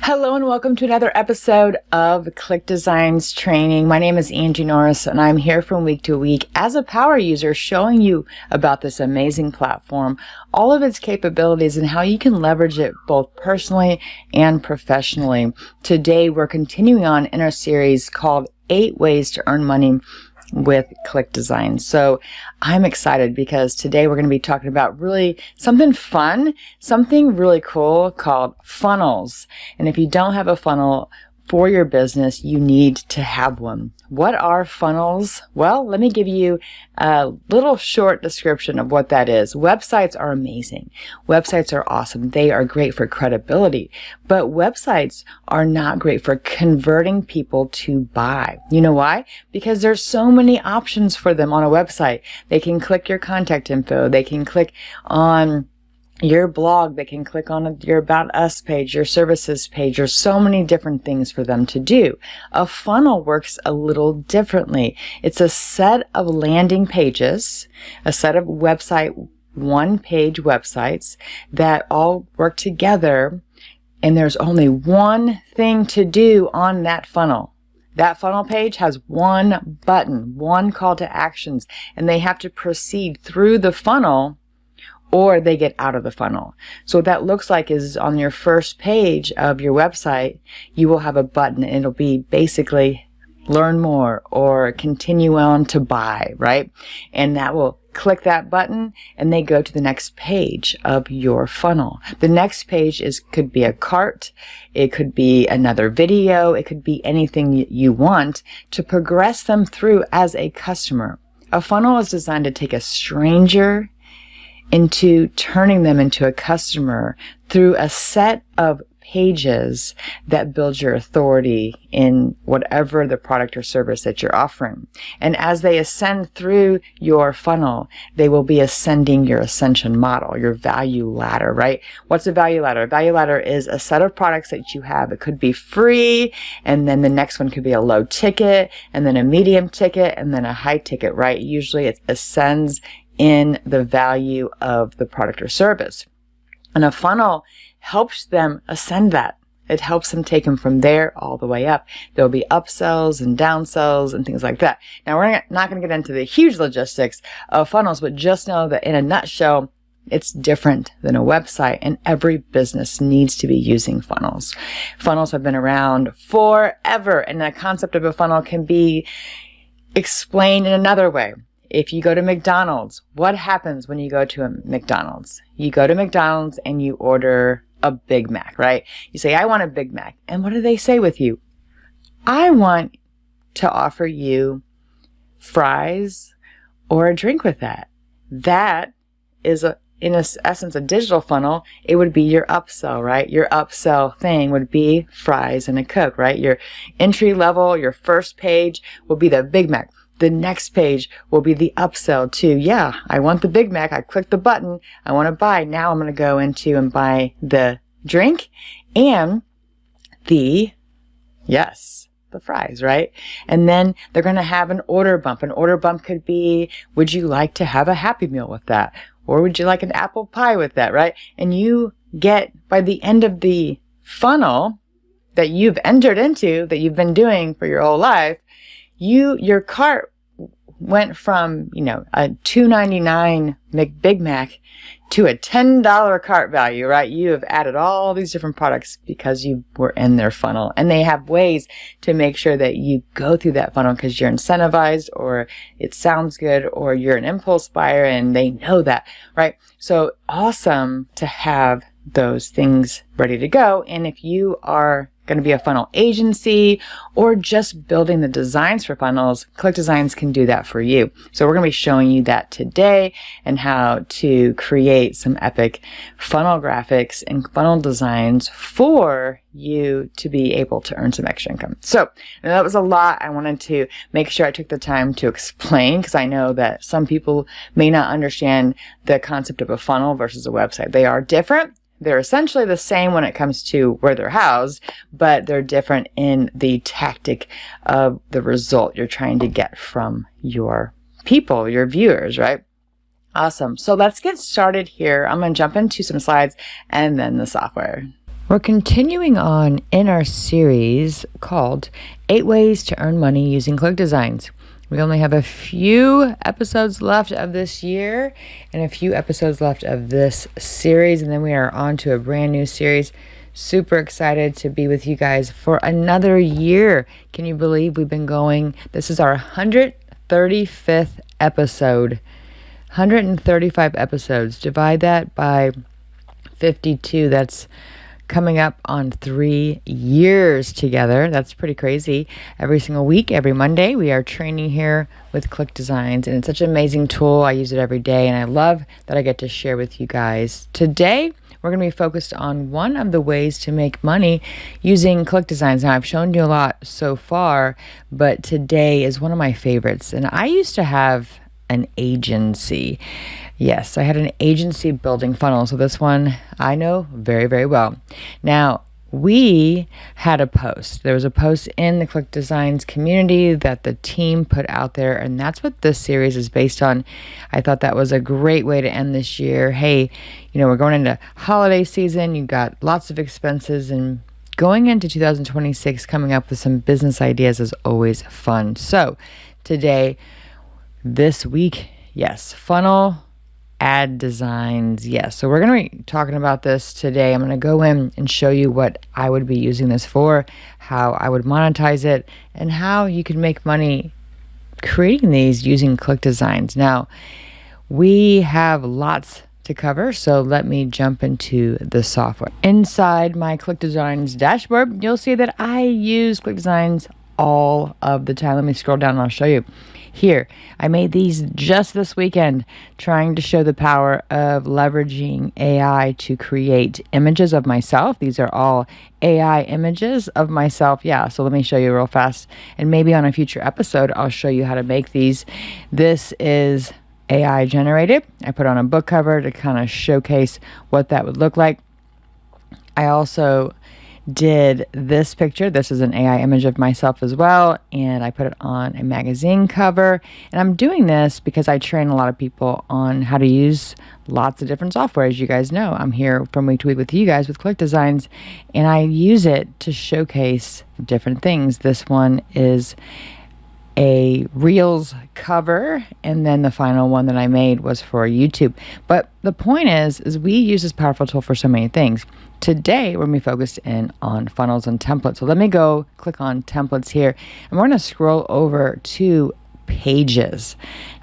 Hello and welcome to another episode of ClickDesigns training. My name is Angie Norris and I'm here from week to week as a power user showing you about this amazing platform, all of its capabilities and how you can leverage it both personally and professionally. Today we're continuing on in our series called 8 Ways to Earn Money with ClickDesigns. So I'm excited because today we're going to be talking about really something fun, something really cool called funnels. And if you don't have a funnel for your business, you need to have one. What are funnels? Well, let me give you a little short description of what that is. Websites are amazing. Websites are awesome. They are great for credibility, but websites are not great for converting people to buy. You know why? Because there's so many options for them on a website. They can click your contact info. They can click on your blog, they can click on your About Us page, your services page. There's so many different things for them to do. A funnel works a little differently. It's a set of landing pages, a set of one-page websites that all work together, and there's only one thing to do on that funnel. That funnel page has one button, one call to actions, and they have to proceed through the funnel or they get out of the funnel. So what that looks like is on your first page of your website, you will have a button and it'll be basically learn more or continue on to buy, right? And that will click that button and they go to the next page of your funnel. The next page could be a cart, it could be another video, it could be anything you want to progress them through as a customer. A funnel is designed to take a stranger into turning them into a customer through a set of pages that build your authority in whatever the product or service that you're offering. And as they ascend through your funnel, they will be ascending your ascension model, your value ladder, right? What's a value ladder? A value ladder is a set of products that you have. It could be free, and then the next one could be a low ticket, and then a medium ticket, and then a high ticket, right? Usually it ascends in the value of the product or service. And a funnel helps them ascend that. It helps them take them from there all the way up. There'll be upsells and downsells and things like that. Now, we're not going to get into the huge logistics of funnels, but just know that in a nutshell, it's different than a website, and every business needs to be using funnels. Funnels have been around forever, and the concept of a funnel can be explained in another way. If you go to McDonald's, what happens when you go to a McDonald's? You go to McDonald's and you order a Big Mac, right? You say, I want a Big Mac. And what do they say with you? I want to offer you fries or a drink with that. That is, in essence, a digital funnel. It would be your upsell, right? Your upsell thing would be fries and a Coke, right? Your entry level, your first page will be the Big Mac. The next page will be the upsell to, yeah, I want the Big Mac. I click the button. I want to buy. Now I'm going to go into and buy the drink and the fries, right? And then they're going to have an order bump. An order bump could be, would you like to have a Happy Meal with that? Or would you like an apple pie with that, right? And you get, by the end of the funnel that you've entered into, that you've been doing for your whole life, your cart went from, a $2.99 Big Mac to a $10 cart value, right? You have added all these different products because you were in their funnel. And they have ways to make sure that you go through that funnel because you're incentivized, or it sounds good, or you're an impulse buyer and they know that, right? So awesome to have those things ready to go. And if you are going to be a funnel agency or just building the designs for funnels, ClickDesigns can do that for you. So we're going to be showing you that today and how to create some epic funnel graphics and funnel designs for you to be able to earn some extra income. So that was a lot. I wanted to make sure I took the time to explain because I know that some people may not understand the concept of a funnel versus a website. They are different. They're essentially the same when it comes to where they're housed, but they're different in the tactic of the result you're trying to get from your people, your viewers, right? Awesome. So let's get started here. I'm going to jump into some slides and then the software. We're continuing on in our series called 8 Ways to Earn Money Using ClickDesigns. We only have a few episodes left of this year and a few episodes left of this series, and then we are on to a brand new series. Super excited to be with you guys for another year. Can you believe we've been going? This is our 135th episode. 135 episodes. Divide that by 52. That's coming up on 3 years together. That's pretty crazy. Every single week, every Monday, we are training here with ClickDesigns, and it's such an amazing tool. I use it every day, and I love that I get to share with you guys. Today, we're going to be focused on one of the ways to make money using ClickDesigns. Now, I've shown you a lot so far, but today is one of my favorites. And I used to have an agency. Yes, I had an agency building funnels. So this one I know very, very well. Now, we had a post. There was a post in the ClickDesigns community that the team put out there, and that's what this series is based on. I thought that was a great way to end this year. Hey, we're going into holiday season. You got lots of expenses, and going into 2026, coming up with some business ideas is always fun. So today, this week, yes, funnel ad designs. Yes. So we're going to be talking about this today. I'm going to go in and show you what I would be using this for, how I would monetize it, and how you can make money creating these using ClickDesigns. Now, we have lots to cover, so let me jump into the software. Inside my ClickDesigns dashboard, you'll see that I use ClickDesigns all of the time. Let me scroll down and I'll show you. Here, I made these just this weekend, trying to show the power of leveraging AI to create images of myself. These are all AI images of myself. Yeah, so let me show you real fast. And maybe on a future episode, I'll show you how to make these. This is AI generated. I put on a book cover to kind of showcase what that would look like. I also did this picture. This is an AI image of myself as well, and I put it on a magazine cover. And I'm doing this because I train a lot of people on how to use lots of different software. As you guys know, I'm here from week to week with you guys with ClickDesigns, and I use it to showcase different things. This one is a Reels cover, and then the final one that I made was for YouTube. But the point is we use this powerful tool for so many things. Today, we're going to be focused in on funnels and templates. So let me go click on templates here, and we're going to scroll over to pages.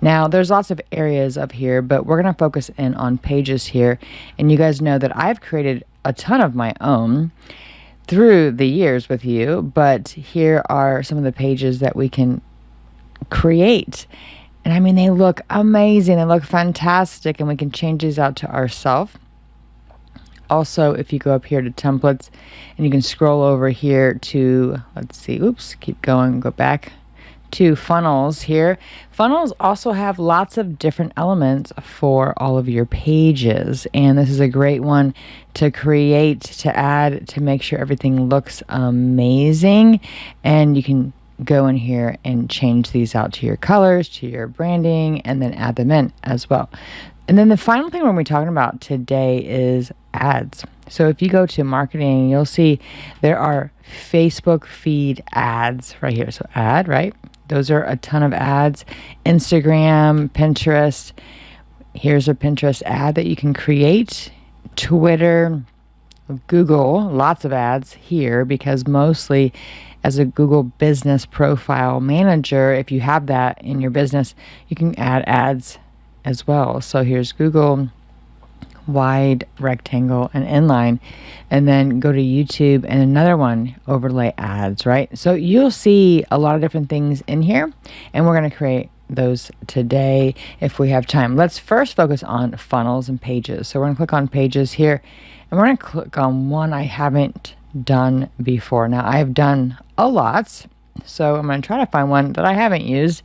Now, there's lots of areas up here, but we're going to focus in on pages here. And you guys know that I've created a ton of my own through the years with you, but here are some of the pages that we can create. And I mean, they look amazing. They look fantastic, and we can change these out to ourselves. Also, if you go up here to templates, and you can scroll over here to, let's see, keep going, go back to funnels here. Funnels also have lots of different elements for all of your pages, and this is a great one to create, to add, to make sure everything looks amazing. And you can go in here and change these out to your colors, to your branding, and then add them in as well. And then the final thing we're going to be talking about today is ads. So if you go to marketing, you'll see there are Facebook feed ads right here. So ad, right? Those are a ton of ads. Instagram, Pinterest. Here's a Pinterest ad that you can create. Twitter, Google, lots of ads here, because mostly as a Google business profile manager, if you have that in your business, you can add ads as well. So here's Google, wide, rectangle, and inline, and then go to YouTube and another one, overlay ads, right? So you'll see a lot of different things in here, and we're going to create those today if we have time. Let's first focus on funnels and pages. So we're going to click on pages here, and we're going to click on one I haven't done before. Now, I've done a lot, so I'm going to try to find one that I haven't used.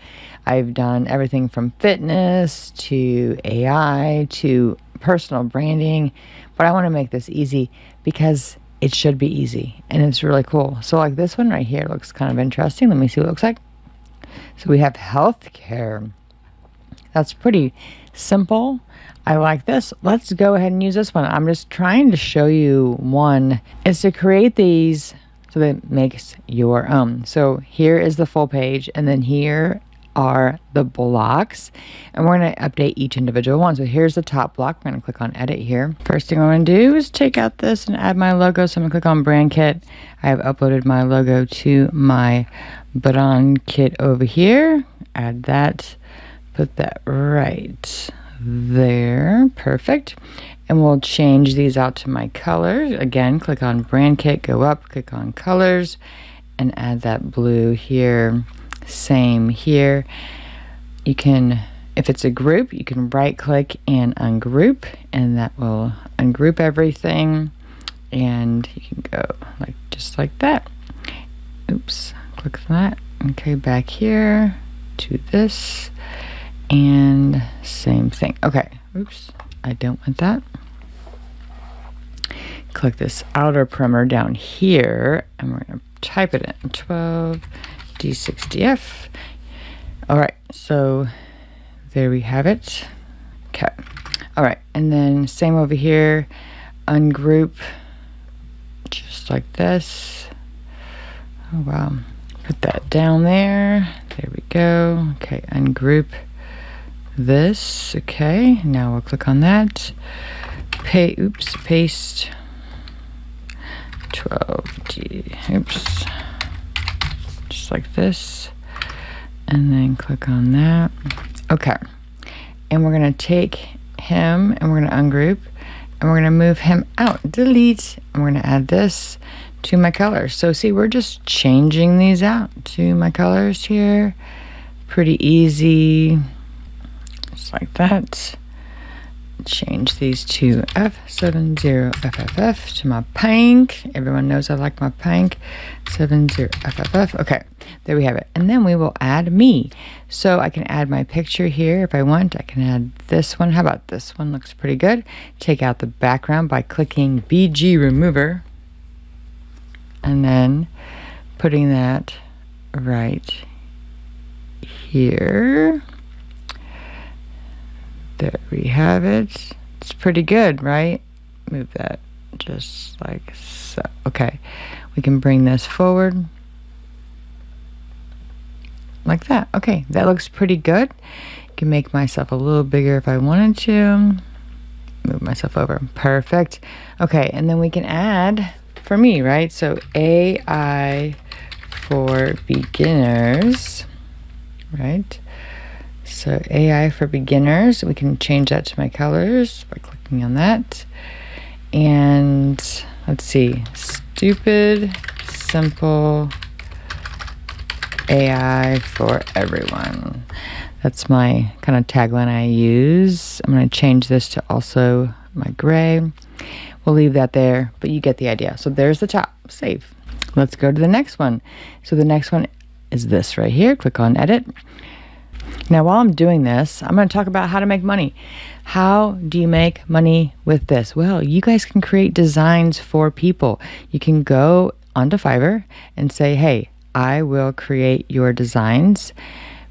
I've done everything from fitness to AI to personal branding, but I want to make this easy because it should be easy and it's really cool. So like this one right here looks kind of interesting. Let me see what it looks like. So we have healthcare. That's pretty simple. I like this. Let's go ahead and use this one. I'm just trying to show you one is to create these so that it makes your own. So here is the full page, and then here are the blocks, and we're going to update each individual one. So here's the top block. We're going to click on edit here. First thing I'm going to do is take out this and add my logo. So I'm going to click on brand kit. I have uploaded my logo to my brand kit over here. Add that, put that right there. Perfect. And we'll change these out to my colors. Again, click on brand kit, go up, click on colors, and add that blue here. Same here. You can, if it's a group, you can right click and ungroup, and that will ungroup everything, and you can go like just like that. Oops, click that. Okay, back here to this, and same thing. Okay, oops, I don't want that. Click this outer perimeter down here, and we're going to type it in 12 D60F. All right, so there we have it. Okay, all right, and then same over here, ungroup, just like this. Oh wow, put that down there. There we go. Okay, ungroup this. Okay, now we'll click on that. Paste 12D. Oops. Just like this, and then click on that. Okay, and we're going to take him and we're going to ungroup, and we're going to move him out, delete, and we're going to add this to my colors. So see, we're just changing these out to my colors here. Pretty easy, just like that. Change these to F70FFF to my pink. Everyone knows I like my pink. 70FFF. Okay, there we have it. And then we will add me. So I can add my picture here if I want. I can add this one. How about this one? Looks pretty good. Take out the background by clicking BG remover, and then putting that right here. There we have it. It's pretty good, right? Move that just like so. Okay, we can bring this forward like that. Okay, that looks pretty good. I can make myself a little bigger if I wanted to. Move myself over. Perfect. Okay, and then we can add for me, right? So AI for beginners, right? So AI for beginners, we can change that to my colors by clicking on that. And let's see, stupid, simple AI for everyone. That's my kind of tagline I use. I'm going to change this to also my gray. We'll leave that there, but you get the idea. So there's the top, save. Let's go to the next one. So the next one is this right here. Click on edit. Now, while I'm doing this, I'm going to talk about how to make money. How do you make money with this? Well, you guys can create designs for people. You can go onto Fiverr and say, hey, I will create your designs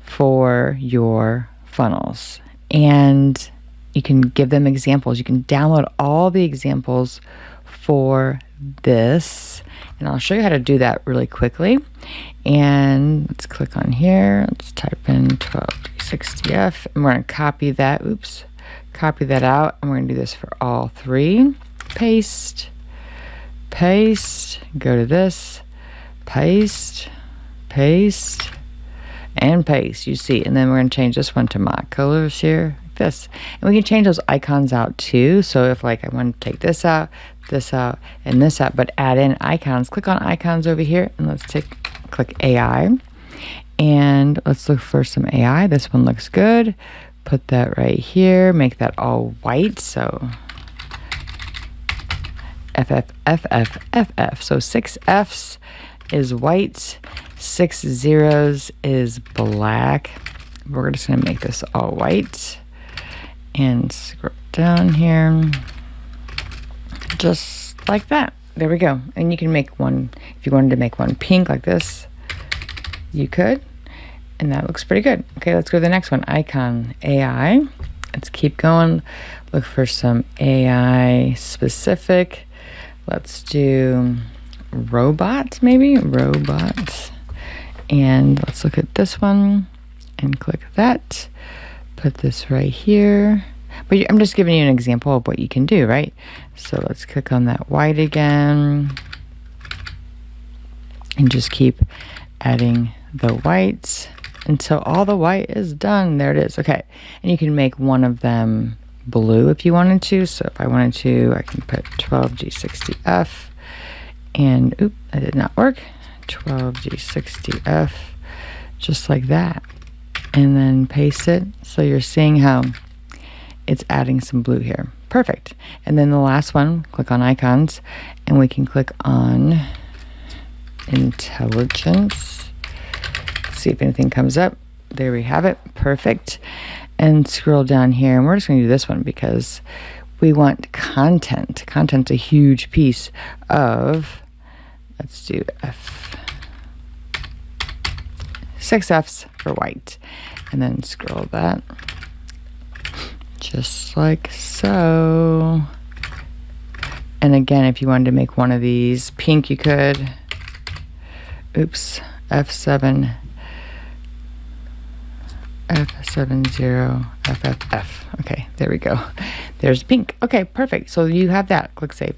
for your funnels. And you can give them examples. You can download all the examples for this. And I'll show you how to do that really quickly. And let's click on here. Let's type in 1260F, and we're going to copy that. Oops. Copy that out, and we're going to do this for all three. Paste, paste, go to this, paste, paste, and paste. You see, and then we're going to change this one to my colors here, like this. And we can change those icons out too. So if like I want to take this out, and this out, but add in icons, click on icons over here, and let's click AI, and let's look for some AI. This one looks good. Put that right here, make that all white. So FFFFFF. So 6 F's is white, 6 zeros is black. We're just gonna make this all white and scroll down here. Just like that. There we go. And you can make one, if you wanted to make one pink like this, you could. And that looks pretty good. Okay, let's go to the next one. Icon AI. Let's keep going. Look for some AI specific. Let's do robot, maybe? Robot. And let's look at this one and click that. Put this right here. But I'm just giving you an example of what you can do, right? So let's click on that white again. And just keep adding the whites until all the white is done. There it is. Okay. And you can make one of them blue if you wanted to. So if I wanted to, I can put 12G60F and, oop, that did not work. 12G60F, just like that. And then paste it. So you're seeing how it's adding some blue here. Perfect. And then the last one, click on icons, and we can click on intelligence. See if anything comes up. There we have it. Perfect. And scroll down here, and we're just going to do this one because we want content. Content's a huge piece of, let's do F. 6 Fs for white. And then scroll that. Just like so. And again, if you wanted to make one of these pink, you could. Oops. F7. F70 FFF. Okay, there we go. There's pink. Okay, perfect. So you have that. Click save.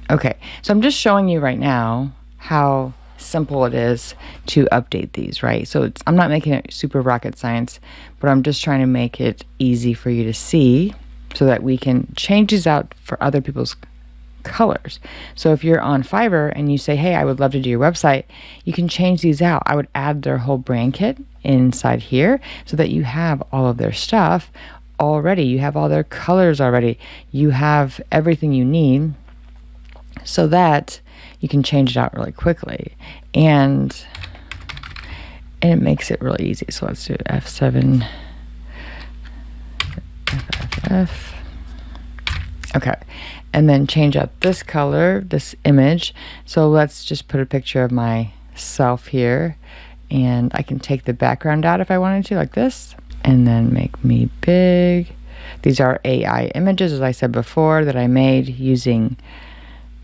Okay, so I'm just showing you right now how simple it is to update these, right? So I'm not making it super rocket science, but I'm just trying to make it easy for you to see so that we can change these out for other people's colors. So if you're on Fiverr and you say, hey, I would love to do your website, you can change these out. I would add their whole brand kit inside here so that you have all of their stuff already. You have all their colors already. You have everything you need so that you can change it out really quickly. And it makes it really easy. So let's do F7 FFF. Okay. And then change out this color, this image. So let's just put a picture of myself here. And I can take the background out if I wanted to, like this. And then make me big. These are AI images, as I said before, that I made using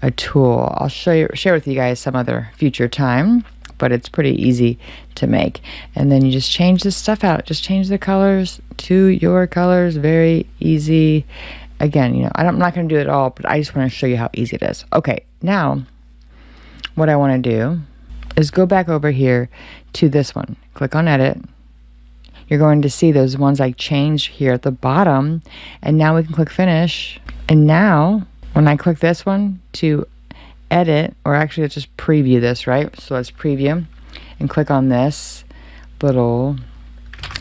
a tool. I'll share with you guys some other future time, but it's pretty easy to make. And then you just change this stuff out. Just change the colors to your colors. Very easy. Again, you know, I'm not going to do it all, but I just want to show you how easy it is. Okay, now what I want to do is go back over here to this one. Click on edit. You're going to see those ones I changed here at the bottom. And now we can click finish. And now when I click this one to edit, or actually let's just preview this, right? So let's preview and click on this little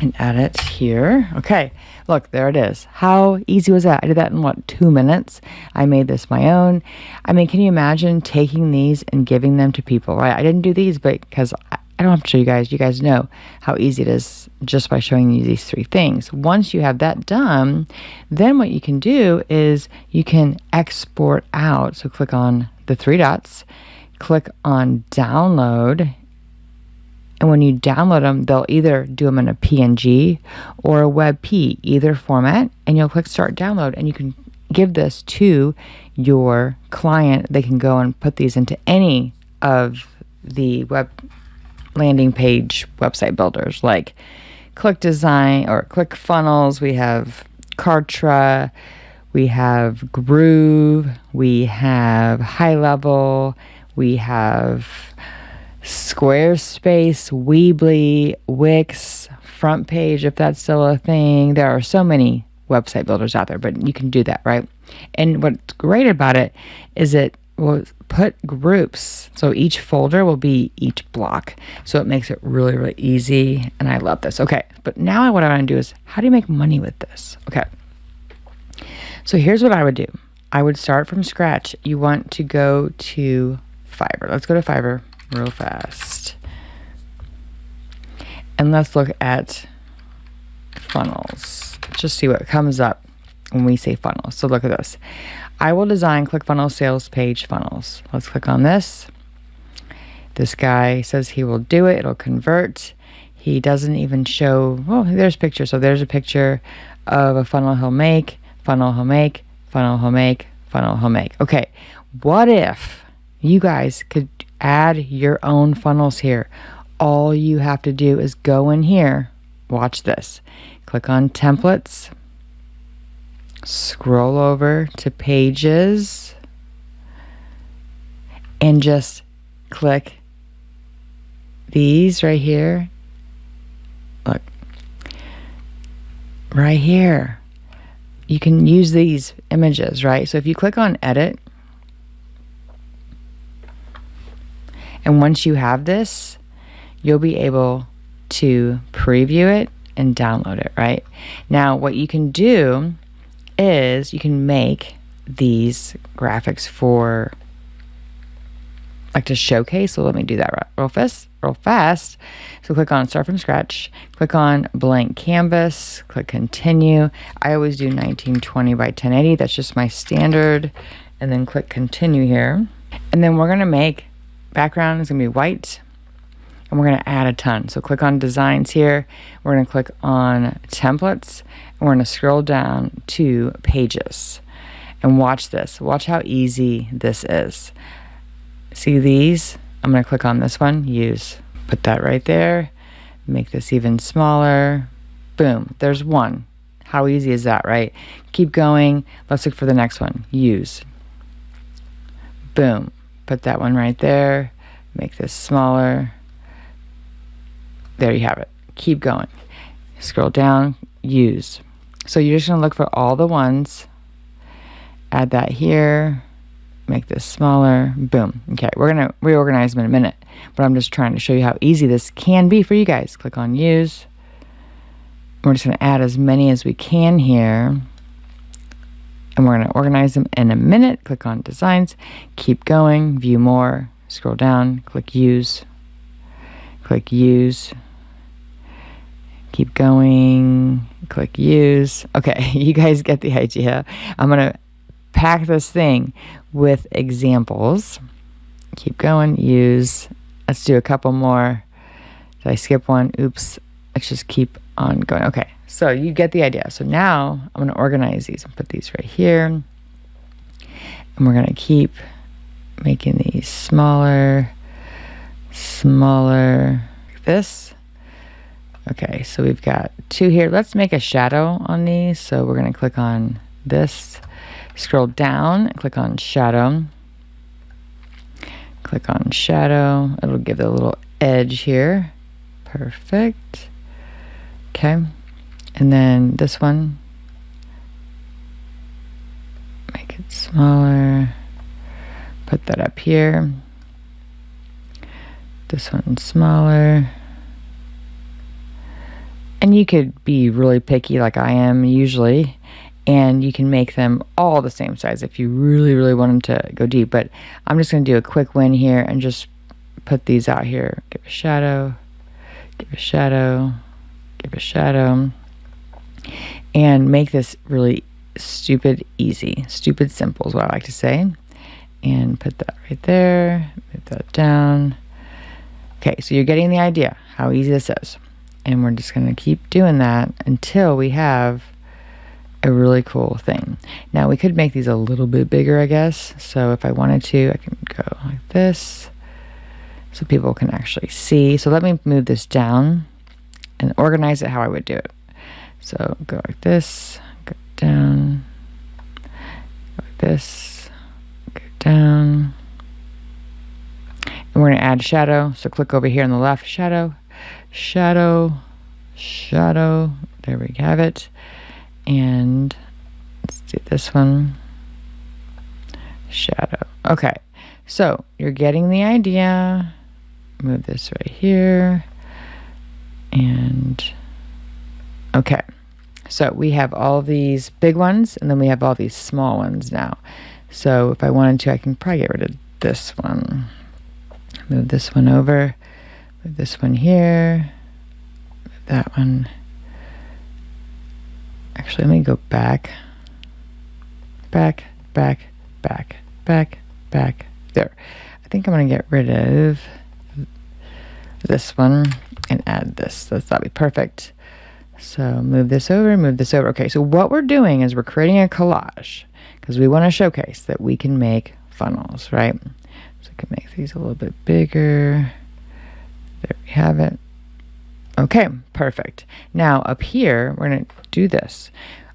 and add it here. Okay, look, there it is. How easy was that? I did that in what, 2 minutes? I made this my own. I mean, can you imagine taking these and giving them to people, right? I didn't do these, but because I don't have to show you guys. You guys know how easy it is just by showing you these 3 things. Once you have that done, then what you can do is you can export out. So click on the 3 dots, click on download. And when you download them, they'll either do them in a PNG or a WebP, either format. And you'll click start download, and you can give this to your client. They can go and put these into any of the web landing page website builders like ClickDesign or ClickFunnels. We have Kartra, we have Groove, we have High Level, we have Squarespace, Weebly, Wix, Front Page, if that's still a thing. There are so many website builders out there, but you can do that, right? And what's great about it is it will put groups. So each folder will be each block. So it makes it really, really easy. And I love this. Okay, but now what I want to do is, how do you make money with this? Okay, so here's what I would do. I would start from scratch. You want to go to Fiverr. Let's go to Fiverr real fast. And let's look at funnels. Just see what comes up when we say funnels. So look at this. I will design ClickFunnels sales page funnels. Let's click on this. This guy says he will do it. It'll convert. He doesn't even show, oh, there's pictures. So there's a picture of a funnel he'll make, funnel he'll make, funnel he'll make, funnel he'll make. Okay, what if you guys could add your own funnels here? All you have to do is go in here, watch this, click on templates, scroll over to pages, and just click these right here. Look, right here. You can use these images, right? So if you click on edit, and once you have this, you'll be able to preview it and download it, right? Now, what you can do is you can make these graphics for, like, to showcase. So let me do that real fast. So click on start from scratch, click on blank canvas, click continue. I always do 1920 by 1080. That's just my standard. And then click continue here. And then we're going to make background is going to be white. And we're going to add a ton. So click on designs here. We're going to click on templates. And we're going to scroll down to pages. And watch this. Watch how easy this is. See these? I'm going to click on this one, use. Put that right there. Make this even smaller. Boom. There's one. How easy is that, right? Keep going. Let's look for the next one. Use. Boom. Put that one right there. Make this smaller. There you have it. Keep going. Scroll down. Use. So you're just going to look for all the ones. Add that here. Make this smaller. Boom. Okay, we're going to reorganize them in a minute, but I'm just trying to show you how easy this can be for you guys. Click on use. We're just going to add as many as we can here, and we're going to organize them in a minute. Click on designs. Keep going. View more. Scroll down. Click use. Click use. Keep going. Click use. Okay, you guys get the idea. I'm going to pack this thing with examples. Keep going. Use. Let's do a couple more. Did I skip one? Oops. Let's just keep on going. Okay, so you get the idea. So now I'm going to organize these and put these right here. And we're going to keep making these smaller, like this. Okay, so we've got two here. Let's make a shadow on these. So we're going to click on this. Scroll down, click on shadow. Click on shadow. It'll give it a little edge here. Perfect. Okay. And then this one. Make it smaller. Put that up here. This one's smaller. And you could be really picky like I am usually. And you can make them all the same size if you really, really want them to go deep. But I'm just going to do a quick win here and just put these out here. Give a shadow, give a shadow, give a shadow. And make this really stupid easy. Stupid simple is what I like to say. And put that right there. Move that down. Okay, so you're getting the idea how easy this is. And we're just going to keep doing that until we have a really cool thing. Now we could make these a little bit bigger, I guess. So if I wanted to, I can go like this so people can actually see. So let me move this down and organize it how I would do it. So go like this, go down, go like this, go down. And we're going to add shadow. So click over here on the left, shadow, shadow, shadow. There we have it. And let's do this one. Shadow. Okay. So you're getting the idea. Move this right here. And okay. So we have all these big ones and then we have all these small ones now. So if I wanted to, I can probably get rid of this one. Move this one over. Move this one here. Move that one. Actually, let me go back, back, back, back, back, back, there. I think I'm going to get rid of this one, and add this. That'd be perfect. So move this over, move this over. Okay, so what we're doing is we're creating a collage because we want to showcase that we can make funnels, right? So I can make these a little bit bigger. There we have it. Okay, perfect. Now up here, we're going to do this.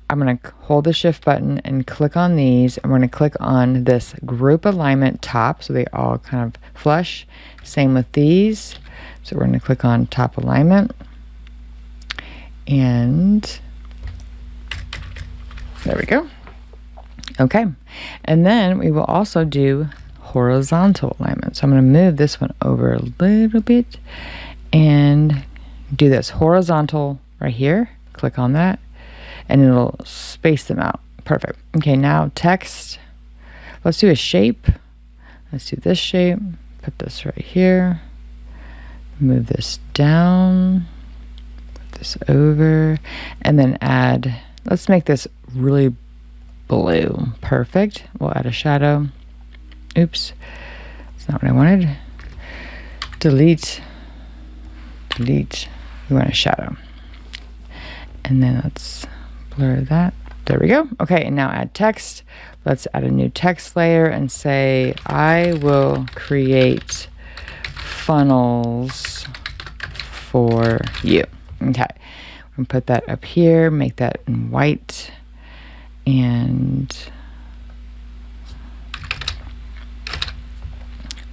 I'm going to hold the shift button and click on these, and we're going to click on this group alignment top so they all kind of flush. Same with these. So we're going to click on top alignment, and there we go. Okay, and then we will also do horizontal alignment. So I'm going to move this one over a little bit and do this horizontal right here. Click on that, and it'll space them out. Perfect. Okay, now text. Let's do a shape. Let's do this shape. Put this right here. Move this down. Put this over. And then add, let's make this really blue. Perfect. We'll add a shadow. Oops. That's not what I wanted. Delete. Delete. We want a shadow. And then let's blur that. There we go. Okay, and now add text. Let's add a new text layer and say, I will create funnels for you. Okay, we're gonna put that up here, make that in white, and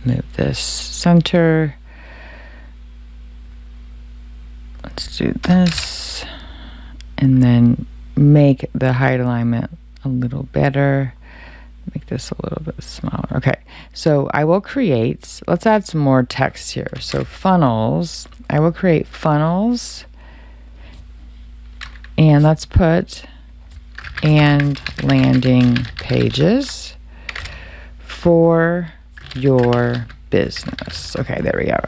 move this center. Let's do this, and then make the height alignment a little better. Make this a little bit smaller. Okay, so I will create, let's add some more text here. So funnels, I will create funnels, and let's put and landing pages for your business. Okay, there we go.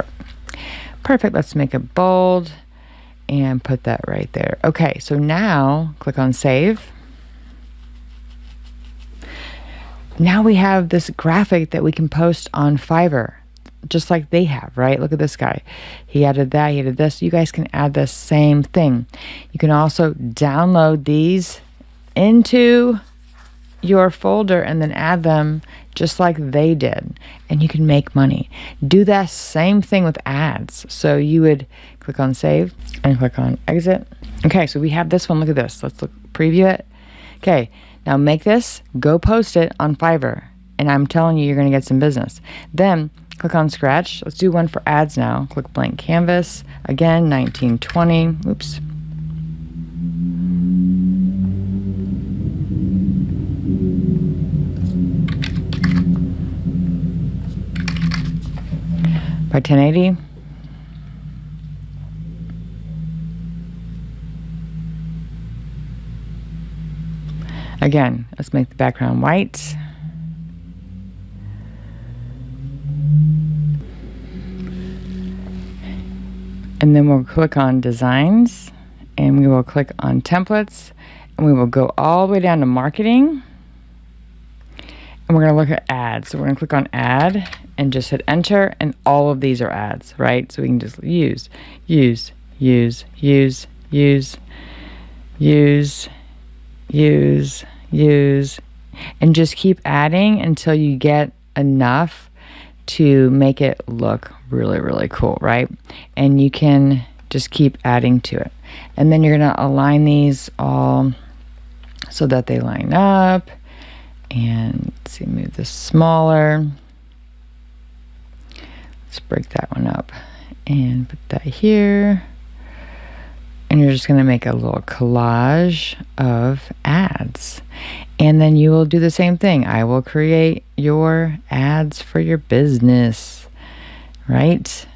Perfect. Let's make it bold and put that right there. Okay, so now click on save. Now we have this graphic that we can post on Fiverr, just like they have, right? Look at this guy. He added that, he added this. You guys can add the same thing. You can also download these into your folder and then add them just like they did, and you can make money. Do that same thing with ads. So you would click on save and click on exit. Okay, so we have this one. Look at this. Let's preview it. Okay, now make this, go post it on Fiverr, and I'm telling you, you're going to get some business. Then click on scratch. Let's do one for ads now. Click blank canvas. Again, 1920. Oops. By 1080. Again, let's make the background white. And then we'll click on designs, and we will click on templates, and we will go all the way down to marketing. And we're going to look at ads. So we're going to click on add and just hit enter, and all of these are ads, right? So we can just use, and just keep adding until you get enough to make it look really, really cool, right? And you can just keep adding to it. And then you're going to align these all so that they line up. And let's see, move this smaller. Let's break that one up and put that here. And you're just going to make a little collage of ads. And then you will do the same thing. I will create your ads for your business, right?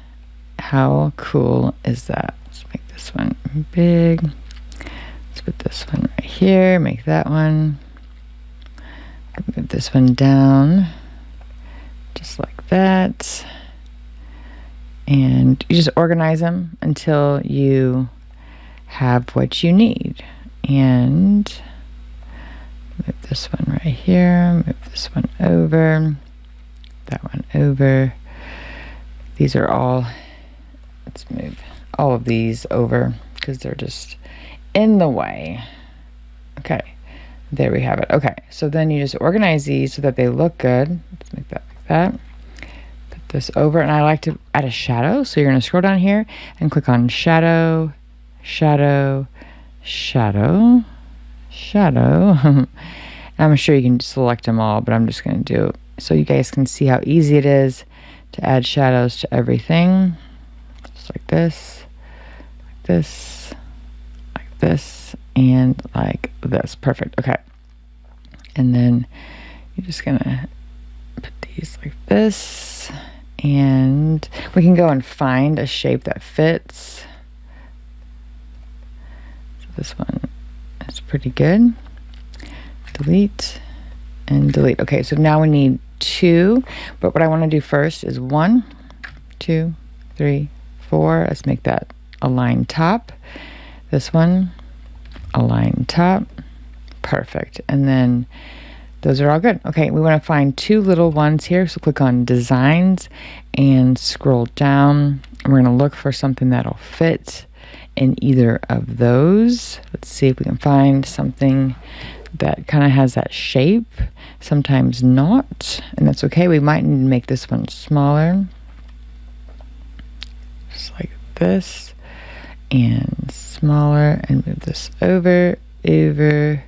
How cool is that? Let's make this one big. Let's put this one right here. Make that one. Move this one down just like that. And you just organize them until you have what you need. And move this one right here, move this one over, that one over. These are all Let's move all of these over because they're just in the way. Okay, there we have it. Okay, so then you just organize these so that they look good. Let's make that like that. Put this over, and I like to add a shadow. So you're going to scroll down here and click on shadow, shadow, shadow, shadow. I'm sure you can select them all, but I'm just going to do it so you guys can see how easy it is to add shadows to everything. Just like this, like this, and like this. Perfect. Okay. And then you're just going to put these like this, and we can go and find a shape that fits. So this one is pretty good. Delete and delete. Okay, so now we need 2, but what I want to do first is 1, 2, 3, 4. Let's make that align top. This one, align top. Perfect. And then those are all good. Okay, we want to find 2 little ones here, so click on designs and scroll down. We're going to look for something that'll fit in either of those. Let's see if we can find something that kind of has that shape, sometimes not, and that's okay. We might need to make this one smaller, just like this, and smaller, and move this over, and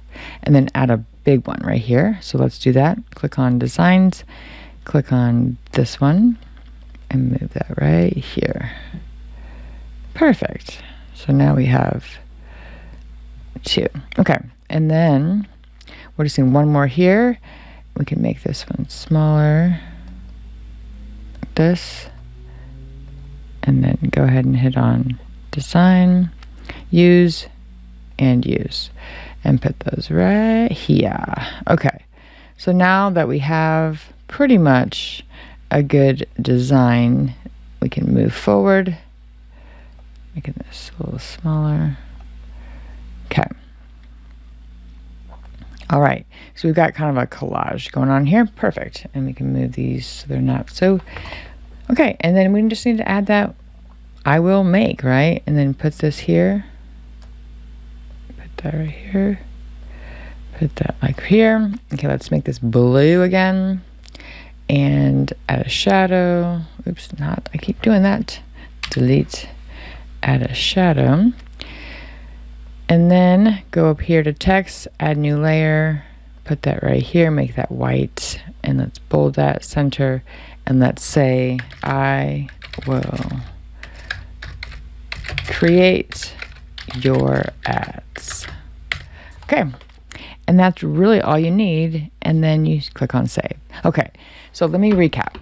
then add a big one right here. So let's do that. Click on designs, click on this one, and move that right here. Perfect. So now we have 2. Okay. And then we're just doing one more here. We can make this one smaller, like this, and then go ahead and hit on design, use, and use, and put those right here. Okay, so now that we have pretty much a good design, we can move forward, making this a little smaller. Okay. All right, so we've got kind of a collage going on here. Perfect. And we can move these so they're not so. Okay, and then we just need to add that I will make, right? And then put this here. Put that right here. Put that like here. Okay, let's make this blue again. And add a shadow. Oops, not. I keep doing that. Delete. Add a shadow. And then go up here to text, add new layer, put that right here, make that white, and let's bold that, center, and let's say, I will create your ads. Okay, and that's really all you need, and then you click on save. Okay, so let me recap.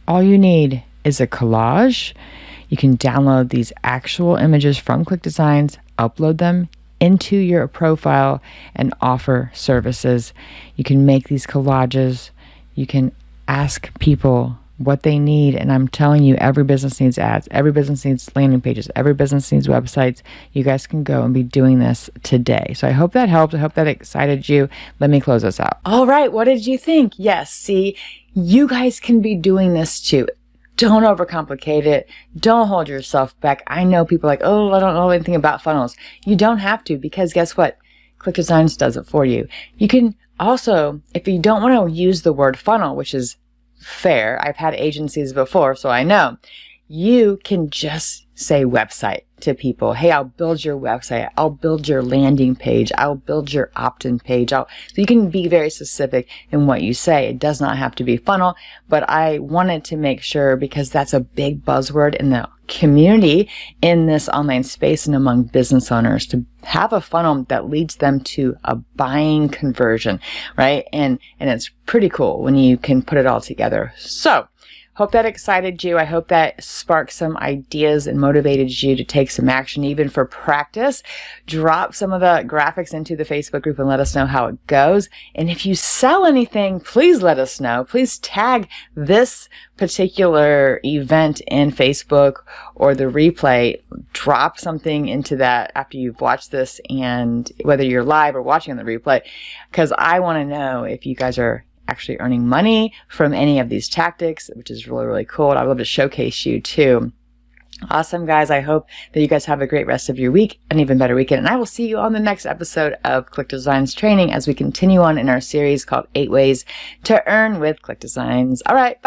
All you need is a collage. You can download these actual images from ClickDesigns, upload them into your profile, and offer services. You can make these collages. You can ask people what they need, and I'm telling you, every business needs ads. Every business needs landing pages. Every business needs websites. You guys can go and be doing this today. So I hope that helped. I hope that excited you. Let me close this out. All right, what did you think? Yes, see, you guys can be doing this too. Don't overcomplicate it. Don't hold yourself back. I know people are like, oh, I don't know anything about funnels. You don't have to, because guess what? ClickDesigns does it for you. You can also, if you don't want to use the word funnel, which is fair, I've had agencies before, so I know, you can just say website to people. Hey, I'll build your website. I'll build your landing page. I'll build your opt-in page. So you can be very specific in what you say. It does not have to be funnel, but I wanted to make sure, because that's a big buzzword in the community, in this online space and among business owners, to have a funnel that leads them to a buying conversion, right? And it's pretty cool when you can put it all together. So hope that excited you. I hope that sparked some ideas and motivated you to take some action, even for practice. Drop some of the graphics into the Facebook group and let us know how it goes. And if you sell anything, please let us know. Please tag this particular event in Facebook or the replay. Drop something into that after you've watched this, and whether you're live or watching on the replay, because I want to know if you guys are actually earning money from any of these tactics, which is really, really cool. And I'd love to showcase you too Awesome, guys. I hope that you guys have a great rest of your week, an even better weekend. And I will see you on the next episode of ClickDesigns Training as we continue on in our series called 8 Ways to Earn with ClickDesigns. All right. Bye.